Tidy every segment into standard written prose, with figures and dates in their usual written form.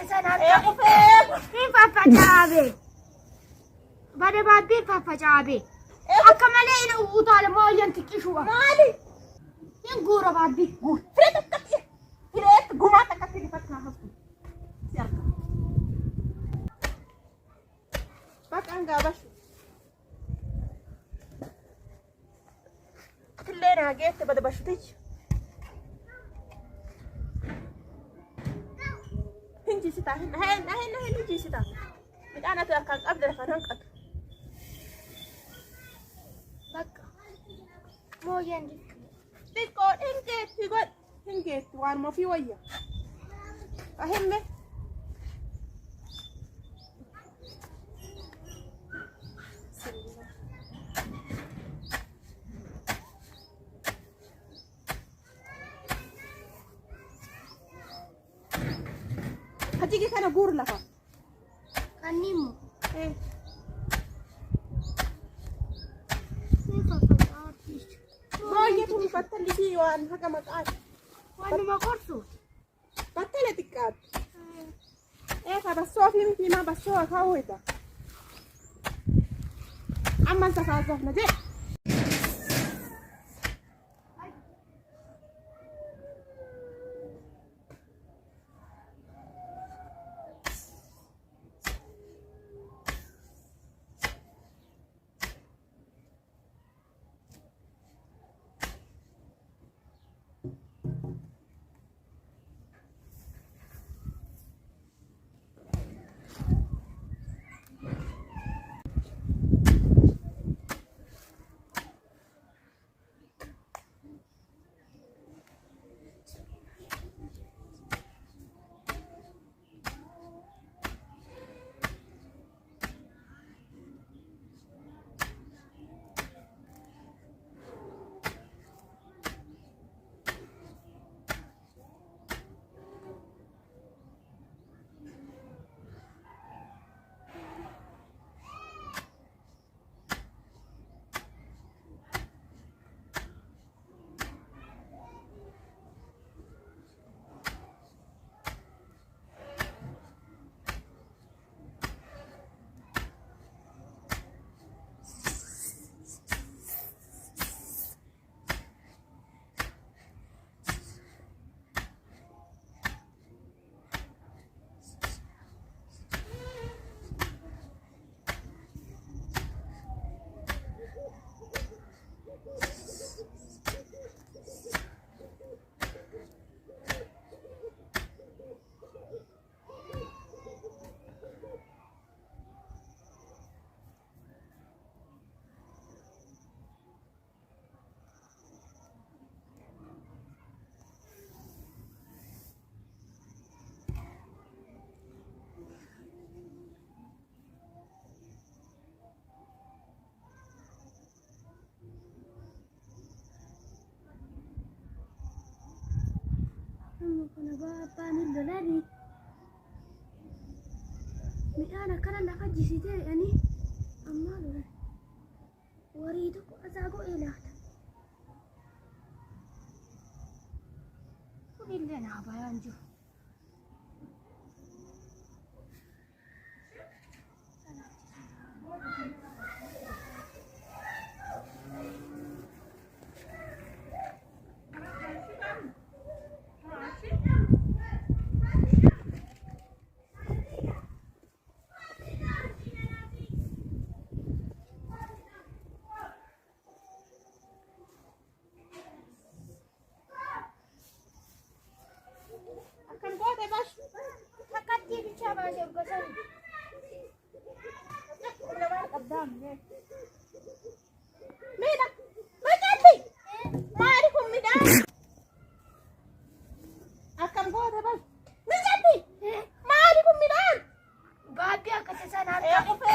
sana in faffacaabe bade baabbii faffacaabe akka malee ina utaale mooyyan tiqqishuwa maali in guura baabbii fireet gumaa takkatti difatnaa hafu si arga baqaan gaabashu tillee naa geette bada bashutichi hinji sitaa hin hinji sitaa midhaan ati harkaan qabde lafa hanqatu bakka mooyyan xiqqoo hingeetti god hingeetti waanuma ofii wayya ahimme hajigi kana guur lafa kannimu eh mooyyatu battallisii waan haga maqaati waanuma qorsuut battale xiqqaatti ka bassoo fi mitiimaa bassoo kaawweta amman safaasafna jee kana baabaan lolani midhaan akkana lafa jisitee ani amma lolan warii tokko asaa go'ee laata kunillee naa bayaan jiru Mira, macati, mari con midaan. Akkam goote bas, macati, mari con midaan. baabbii akkasa sana harka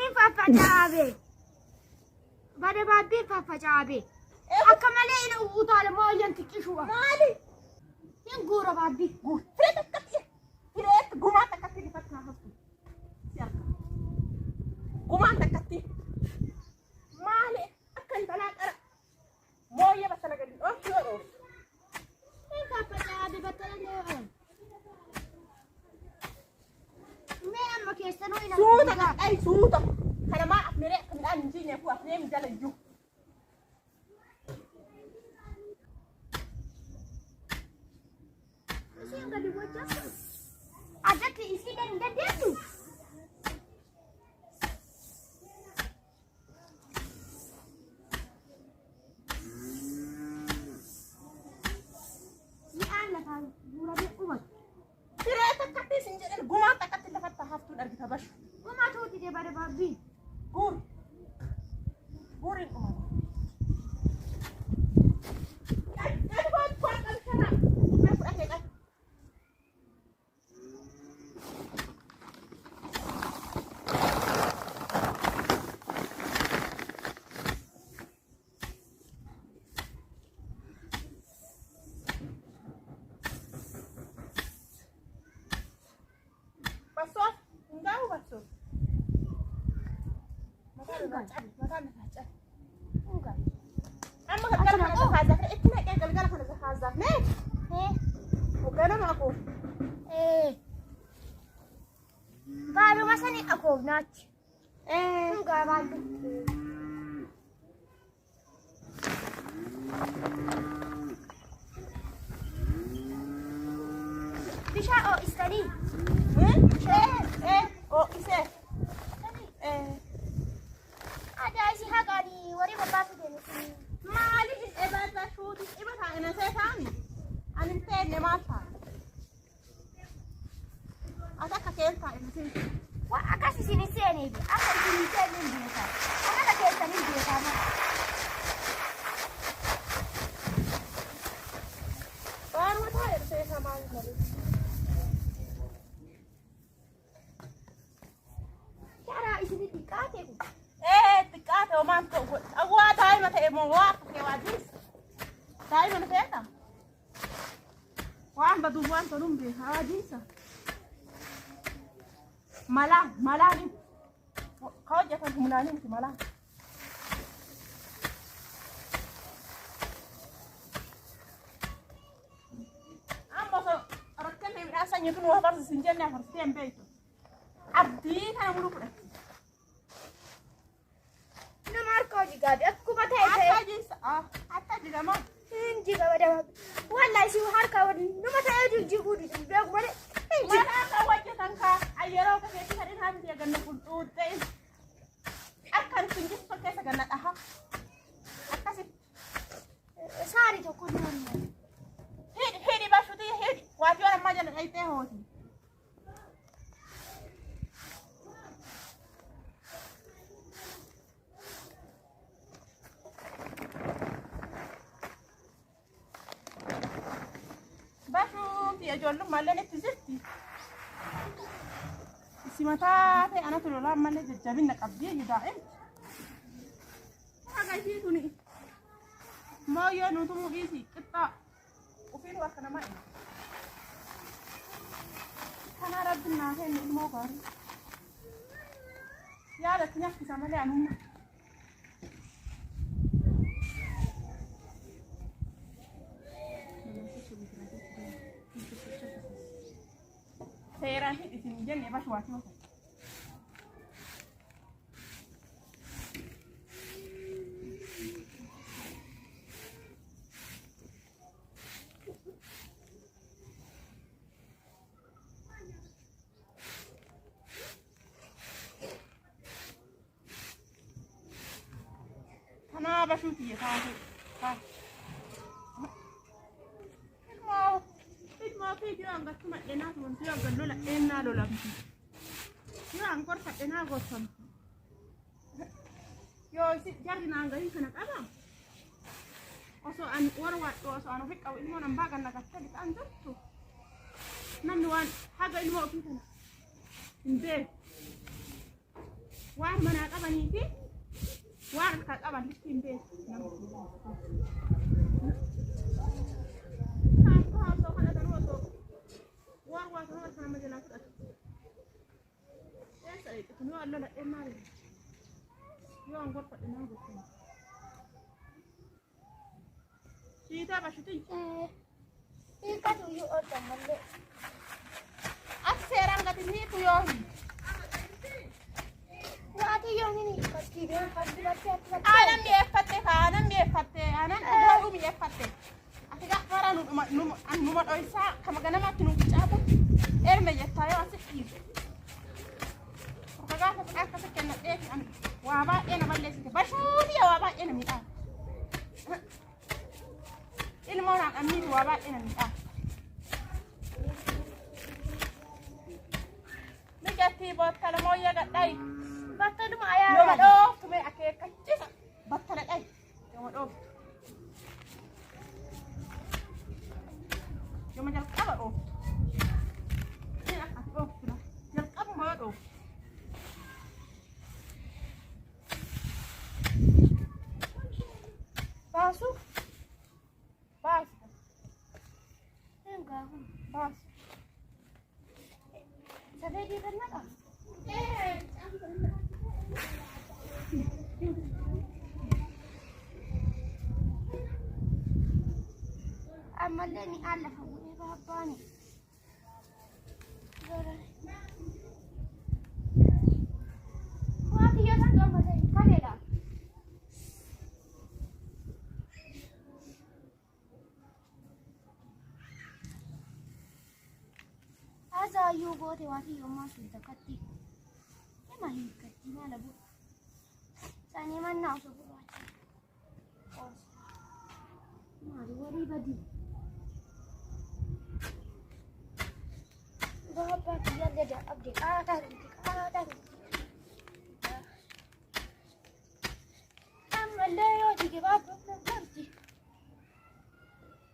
in faffacaabe bade baabbii faffacaabe akka malee ina utaale mooyyan tiqqishuwa maali in guura baabbii fireet gumaa takkatti difatnaa hafu si arga gumaan takkatti maali akka intalaa qara mooyya battala gadi dhoof in faffacaabe battala amma keessanuu ina suuta qaqai suuta kana ma afnere kan an jinye ku afne mi jala ju Isi enggak dibaca. Ada keisi dan dedu. Ni anak kan murah umat. tira takati sinjere guma takati lafatta haftu dar kita bash Umat tuh tidak pada babi. gur gurin umat ay buat al kana aku akek Basok, enggak basok. Makan Enggak. Amma kan kana hazaf, itna kan galgala kana hazaf. Ne? Ugana ma aku. Baru masa nih aku nak. Enggak baru. Bisa oh istri. Oh, ise. Ada isi hagani wari bapak tu ni. Mali is ebata shoot is ebata ina setani. Anin tenne mata. Ada kakenta ina sen. Wah, akas di sini sini. Akas di sini sini biasa. Anak ada kereta ni biasa. Baru mata ya saya sama mali. Cara isi ni tiket aku. Tikate o manto. Agua dai mata e mo wa ke wadis. Dai mana feta. Wa amba du wan to numbi hawadisa. Mala ni. Kau jangan kemudian ni mala. Amba so rakkan ni rasa nyukun wa pas sinjen ni harus tempe itu. Abdi kan mulu pun. Nomor kau juga ada. Aku kata itu. Hatta juga mau. Juga ada. Wallahi si har kau nomor saya juga di biar aku balik. Mana kau wajah tangka? Ayero ka kaya kita rin hamdi agan na kultute. Akan pinjis pakai saganat aha. Akasi Sari tu kunon. hidi bashuti hidi. Wajah orang majan ay teho. Bashuti ajollum malle netti zirti. Simata te ana tulola malle jajjabin na qabdi daa'im. Aga isituni. Mau yo nutu mu isi qitta. Ufin wa kana mai. Kana rabbina fe ni mo gari. Ya la tinya ki samale anuma. Seera isin jenne bash waati wata. Kana bashuti ya ta. Mau video angkat cuma enak pun video angkat lola enak lola yo angkor sak enak gosan yo si jadi nanggai kana apa oso an warwat oso anu fik aw ilmo nambagan nakatta di anjur tu nanduan haga ilmo kitana inde war mana ka bani ti war ka ka bani inde Wah, sama jalan tu. Ya, saya itu nu Allah nak emal. Yo angkor pada nang betul. Kita apa syuting? Kita tu yo orang mana? Aku serang kat ini tu yo. واتي يومي كتير أنا ميفتة أنا ميفتة أنا أنا ميفتة أتجاه فرا نم أيسا كما كنا ما تنو كتابو إرمي يتايو أسكير وكذا فكرة سكنا إيه أنا وابا أنا بلش بشوفي وابا أنا ميتا المونا أمين وابا أنا ميتا نجاتي بطل مويا قداي بطل ما يا يوم الأوف تمي أكيد كتير بطل قداي يوم الأوف يوم القبر أوف هنا أوف كده القبر ما أوف باسو باس باس سبيدي بالنقص أما اللي ألف أبوي باباني واتي يوسف دوم بزي كليلا هذا يوغوتي واتي يوم ما سويت كتي ما هي كتي ما لبو ثاني ما ناوسو بواتي ما دوري بدي بابا يلا ده أبدي أما لا يوجي بابا نبرتي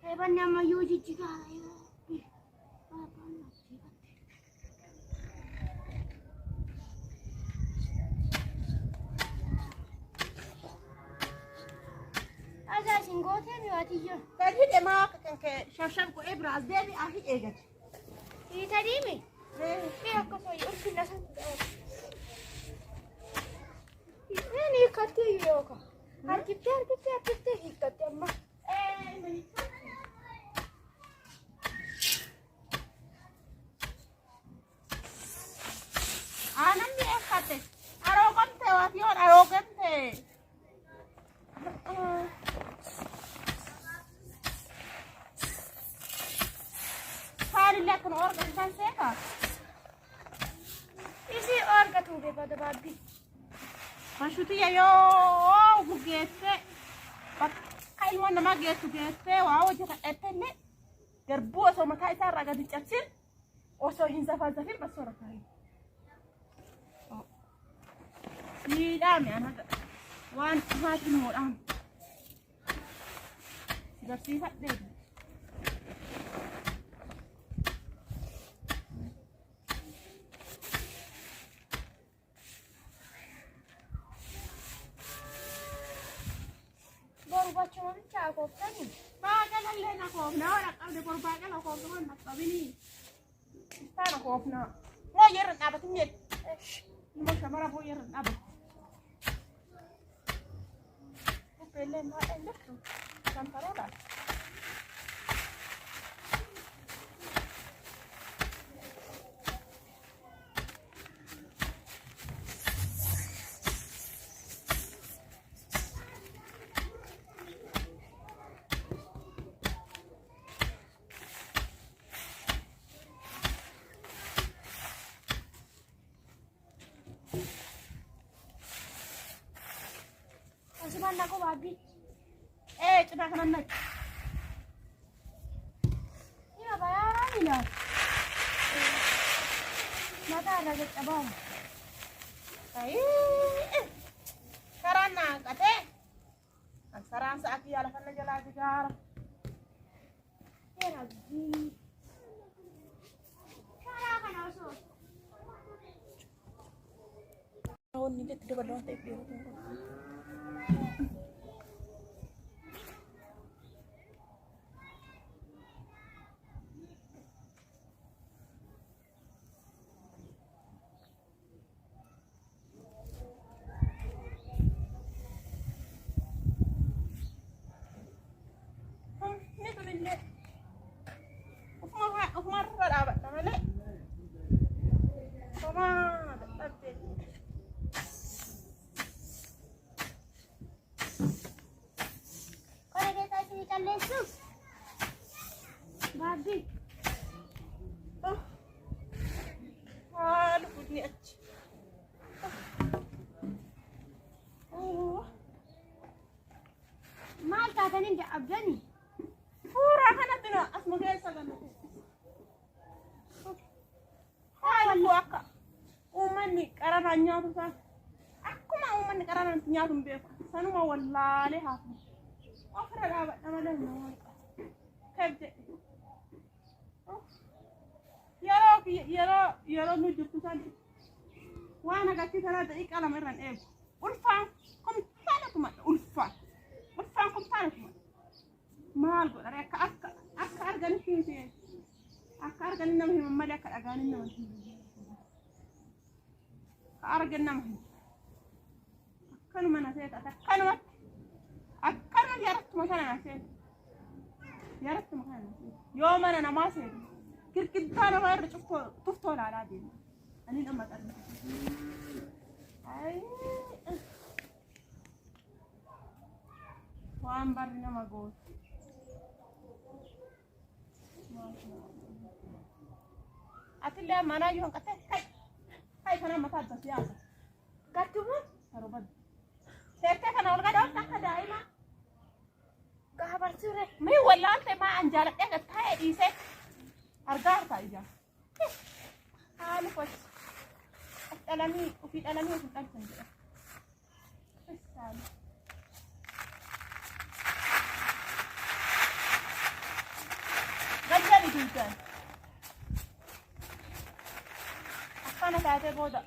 هاي بني أما يوجي جيكا بابا نبرتي هذا سنغوتي بيواتي جو ترى ما كان شاشم كو إبراز ده أهي إيجت هي تريمي هي كسوي أرسل ناس يعني كتير يوكا هركبتي هيكتي أما أنا ميفتة أروقنت واتيون أروقنت صار لكن أورجن كان سيكا إيشي أورجتو بيبادة بابي مشوتي يو بوجيتة كاي وانا ما جيتو جيتة وعاوجة أتنى دربو أسو مكاي سارة قد تشتشل أسو هنزفا زفير بس ورا كاي سيدامي أنا وان ما تنور أم درسي فدي بابا شو تاني باقي اللي نخوفنا ولا قبل باقي نخوفنا ما نطبيني استانا خوفنا ما يرن أبد ميت ما شمرا بو يرن أبد وبيلين ما إلكتو كان ترولا Masih aku babi. Coba kanan naik. Ini apa ya ini lah? Mata ada cabang. Karena kate. Sekarang saat dia akan jalan kejar. Ya lagi. Cara kan also. Tahun ini tidak berdoa tapi. بابي حالك ودني أتش ما تعتني انت ابدني فورا هنا دنا اسمه جاي سجن حالك واقع ومني قرنا نياتو سان أكما ومني قرنا نياتو بيفا سنما والله لها أفرد أبدا ما لنا كيف يرى نجوم تاني وانا قلت ترى دقيقة على مرة ايه ألفان كم ثالث ما ألفان كم ثالث ما أقول أريك أك أرجعني فيه أك أرجعني نمه من ملك أرجعني نمه أرجعني نمه كانوا ما نسيت كانوا يرت مثلا نسيت يرت مثلا نسيت يوم أنا ما نسيت كنت أنا ما أرجع طفطول على دين أنا لما تعرف أي وأنا برينا ما أقول أتلي ما أنا يوم كتير هاي كنا متعدد سياسة كتبوا ترى بد سيرتك أنا أولاد أول تك دائما كهبر سورة مي ولا أنت ما أنجلت إيه كتير إيسك أرجع تايجا هالي كويس الألمي وفي الألمي وفي الألفين بس هالي غجالي جدا أنا تعرف بودا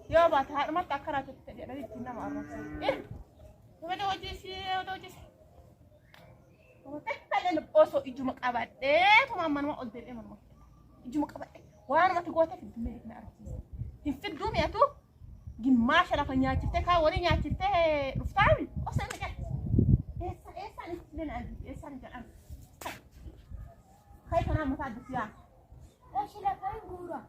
يابا تعرف ما تكرر تتجي بدي تنا ما أعرف إيه وده وجهي وتكتل البوسو يجمع أبد إيه وما ما قلت إيه ما يجمع أبد وأنا ما تقول في الدنيا ما أعرف في الدنيا تو جماش أنا فنيا تفتكها وري نيا تفتها رفتاوي أصلا نجح إيه سان نتلين عندي إيه سان نجح خايف أنا ما تعرف يا ايش لا فاهم غورة